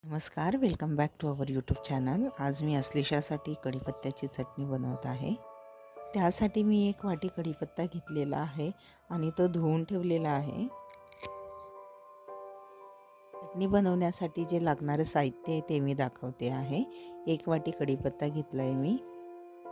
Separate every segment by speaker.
Speaker 1: नमस्कार, welcome back to our YouTube channel. आज मी अश्लेषासाठी कढीपत्त्याची चटणी बनवत आहे। त्यासाठी मी 1 वाटी कढीपत्ता घेतलेला आहे आणि तो धुवून ठेवलेला आहे। चटणी बनवण्यासाठी जे लागणारे साहित्य आहे ते मी दाखवते आहे। 1 वाटी कढीपत्ता घेतला आहे मी,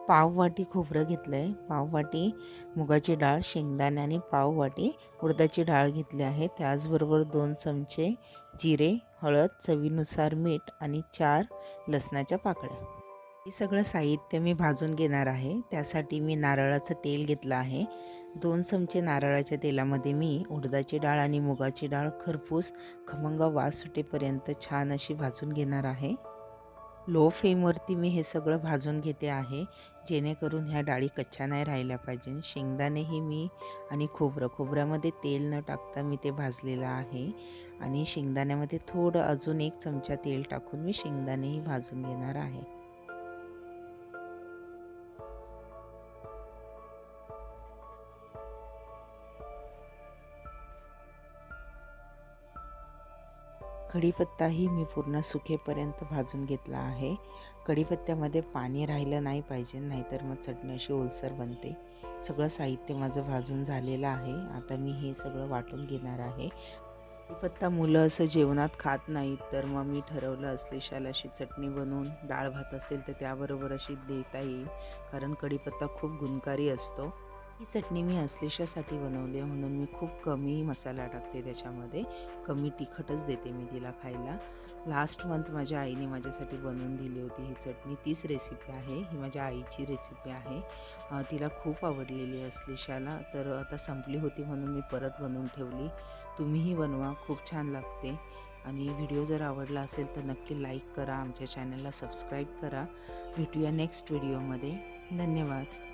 Speaker 1: पाव वाटी खोबरं घेतलं आहे, पाव वाटी मुगाची डाळ, शेंगदाणे आणि पाव वाटी उडदाची डाळ घेतली आहे। त्याचबरोबर 2 चमचे जिरे, हळद, चवीनुसार मीठ आणि 4 लसणाच्या पाकळ्या। हे सगळं साहित्य मी भाजून घेणार आहे। त्यासाठी मी नारळाचं तेल घेतलं आहे। 2 चमचे नारळाच्या तेलामध्ये मी उडदाची डाळ आणि मुगाची डाळ खरपूस खमंग वास सुटेपर्यंत छान अशी भाजून घेणार आहे। लो फ्लेमवरती मी हे सगळं भाजून घेते आहे, जेणेकरून ह्या डाळी कच्च्या नाही राहिल्या पाहिजे। शेंगदाणेही मी आणि खोबऱ्यामध्ये तेल न टाकता मी ते भाजलेलं आहे आणि शेंगदाण्यामध्ये थोडं अजून 1 चमचा तेल टाकून मी शेंगदाणेही भाजून घेणार आहे। कढीपत्ताही मी पूर्ण सुकेपर्यंत भाजून घेतला आहे। कढीपत्त्यामध्ये पाणी राहिलं नाही पाहिजे, नाहीतर मग चटणी अशी ओलसर बनते। सगळं साहित्य माझं भाजून झालेलं आहे। आता मी हे सगळं वाटून घेणार आहे। कढीपत्ता मुलं असं जेवणात खात नाहीत, तर मग मी ठरवलं अश्लेषाला अशी चटणी बनवून डाळ भात असेल तर त्याबरोबर अशी देता येईल, कारण कढीपत्ता खूप गुणकारी असतो। ही चटणी मी अश्लेषासाठी बनवली आहे, म्हणून मी खूप कमी मसाला टाकते त्याच्यामध्ये, कमी तिखटच देते मी तिला खायला। लास्ट मंथ माझ्या आईने माझ्यासाठी बनवून दिली होती ही चटणी, तीच रेसिपी आहे। ही माझ्या आईची रेसिपी आहे। तिला खूप आवडलेली आहे अश्लेषाला, तर आता संपली होती म्हणून मी परत बनवून ठेवली। तुम्हीही बनवा, खूप छान लागते। आणि व्हिडिओ जर आवडला असेल तर नक्की लाईक करा, आमच्या चॅनलला सबस्क्राईब करा। भेटूया नेक्स्ट व्हिडिओमध्ये। धन्यवाद।